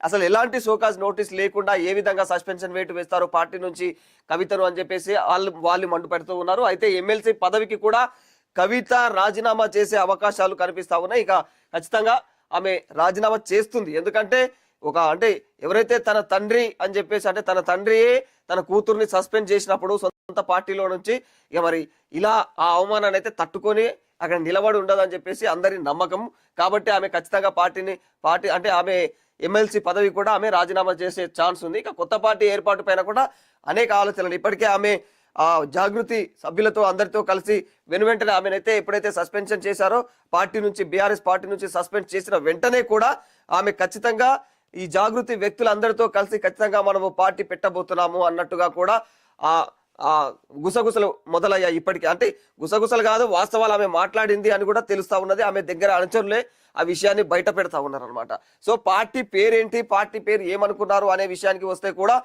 అసలు ఎలాంటి show cause notice లేకుండా ఏ విధంగా సస్పెన్షన్ వేటు వేస్తారు పార్టీ నుంచి కవితను అని చెప్పేసి వాళ్ళు మండిపడుతూ ఉన్నారు. అయితే ఎమ్మెల్సీ పదవికి కూడా కవిత రాజీనామా చేసే అవకాశాలు కనిపిస్తా ఉన్నాయి. ఇక ఖచ్చితంగా ఆమె రాజీనామా చేస్తుంది. ఎందుకంటే అంటే ఎవరైతే తన తండ్రి అని చెప్పేసి అంటే తన తండ్రియే తన కూతుర్ని సస్పెండ్ చేసినప్పుడు సొంత పార్టీలో నుంచి ఇక మరి ఇలా ఆ అవమానాన్ని అయితే తట్టుకొని అక్కడ నిలబడి ఉండదని చెప్పేసి అందరి నమ్మకం. కాబట్టి ఆమె ఖచ్చితంగా పార్టీ అంటే ఆమె ఎమ్మెల్సీ పదవి కూడా ఆమె రాజీనామా చేసే ఛాన్స్ ఉంది. ఇక కొత్త పార్టీ ఏర్పాటు పైన కూడా అనేక ఆలోచనలు ఇప్పటికే ఆమె జాగృతి సభ్యులతో అందరితో కలిసి వెనువెంటనే ఆమెనైతే ఎప్పుడైతే సస్పెన్షన్ చేశారో పార్టీ నుంచి బీఆర్ఎస్ పార్టీ నుంచి సస్పెండ్ చేసిన వెంటనే కూడా ఆమె ఖచ్చితంగా ఈ జాగృతి వ్యక్తులందరితో కలిసి ఖచ్చితంగా మనము పార్టీ పెట్టబోతున్నాము అన్నట్టుగా కూడా గుసగుసలు మొదలయ్యాయి. ఇప్పటికీ అంటే గుసగుసలు కాదు, వాస్తవాలు ఆమె మాట్లాడింది అని కూడా తెలుస్తా ఉన్నది. ఆమె దగ్గర అనుచరులే ఆ విషయాన్ని బయట పెడతా ఉన్నారు అనమాట. సో పార్టీ పేరేంటి, పార్టీ పేరు ఏమనుకున్నారు అనే విషయానికి వస్తే కూడా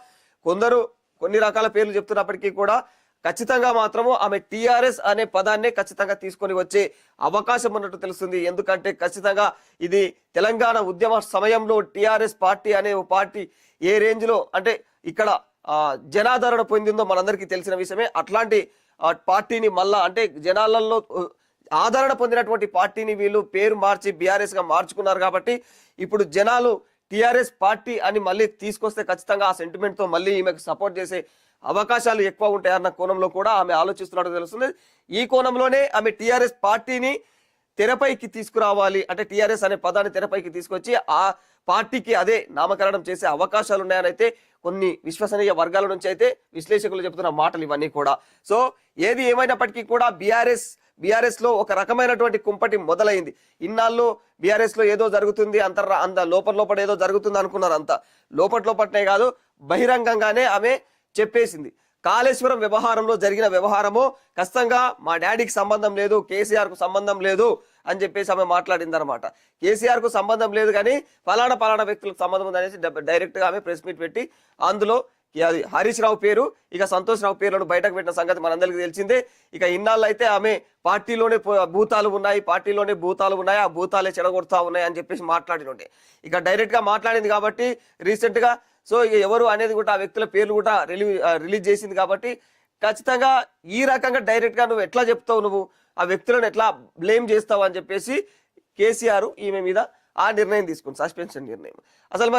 కొందరు కొన్ని రకాల పేర్లు చెప్తున్నప్పటికీ కూడా ఖచ్చితంగా మాత్రము ఆమె టిఆర్ఎస్ అనే పదాన్నే ఖచ్చితంగా తీసుకొని వచ్చే అవకాశం ఉన్నట్టు తెలుస్తుంది. ఎందుకంటే ఖచ్చితంగా ఇది తెలంగాణ ఉద్యమ సమయంలో టిఆర్ఎస్ పార్టీ అనే పార్టీ ఏ రేంజ్ లో అంటే ఇక్కడ జనాదరణ పొందిందో మనందరికీ తెలిసిన విషయమే. అట్లాంటి పార్టీని మళ్ళా అంటే జనాలలో ఆదరణ పొందినటువంటి పార్టీని వీళ్ళు పేరు మార్చి బీఆర్ఎస్ గా మార్చుకున్నారు. కాబట్టి ఇప్పుడు జనాలు టిఆర్ఎస్ పార్టీ అని మళ్ళీ తీసుకొస్తే ఖచ్చితంగా ఆ సెంటిమెంట్ తో మళ్ళీ ఈమెకు సపోర్ట్ చేసే అవకాశాలు ఎక్కువ ఉంటాయన్న కోణంలో కూడా ఆమె ఆలోచిస్తున్నట్టు తెలుస్తుంది. ఈ కోణంలోనే ఆమె టిఆర్ఎస్ పార్టీని తెరపైకి తీసుకురావాలి అంటే టిఆర్ఎస్ అనే పదాన్ని తెరపైకి తీసుకొచ్చి ఆ పార్టీకి అదే నామకరణం చేసే అవకాశాలు ఉన్నాయని అయితే కొన్ని విశ్వసనీయ వర్గాల నుంచి అయితే విశ్లేషకులు చెబుతున్న మాటలు ఇవన్నీ కూడా. సో ఏది ఏమైనప్పటికీ కూడా బీఆర్ఎస్ లో ఒక రకమైనటువంటి కుంపటి మొదలైంది. ఇన్నాళ్ళు బీఆర్ఎస్ లో ఏదో జరుగుతుంది అంత లోపల ఏదో జరుగుతుంది అనుకున్నారు. అంత లోపట్నే కాదు బహిరంగంగానే ఆమె చెప్పేసింది. కాళేశ్వరం వ్యవహారంలో జరిగిన వ్యవహారము ఖచ్చితంగా మా డాడీకి సంబంధం లేదు, కేసీఆర్ కు సంబంధం లేదు అని చెప్పేసి ఆమె మాట్లాడింది అనమాట. కేసీఆర్ కు సంబంధం లేదు కానీ పలానా వ్యక్తులకు సంబంధం ఉంది అనేసి డైరెక్ట్ గా ఆమె ప్రెస్ మీట్ పెట్టి అందులో అది హరీష్ రావు పేరు ఇక సంతోష్ రావు పేర్లను బయటకు పెట్టిన సంగతి మనందరికీ తెలిసిందే. ఇక ఇన్నాళ్ళు అయితే ఆమె పార్టీలోనే భూతాలు ఉన్నాయి ఆ భూతాలే చెడగొడతా ఉన్నాయి అని చెప్పేసి మాట్లాడినుండే. ఇక డైరెక్ట్ గా మాట్లాడింది కాబట్టి రీసెంట్ గా సో ఎవరు అనేది కూడా ఆ వ్యక్తుల పేర్లు కూడా రిలీజ్ చేసింది. కాబట్టి ఖచ్చితంగా ఈ రకంగా డైరెక్ట్ గా నువ్వు ఎట్లా చెప్తావు, నువ్వు ఆ వ్యక్తులను ఎట్లా బ్లేమ్ చేస్తావు అని చెప్పేసి కేసీఆర్ ఈమె మీద ఆ నిర్ణయం తీసుకుంది, సస్పెన్షన్ నిర్ణయం. అసలు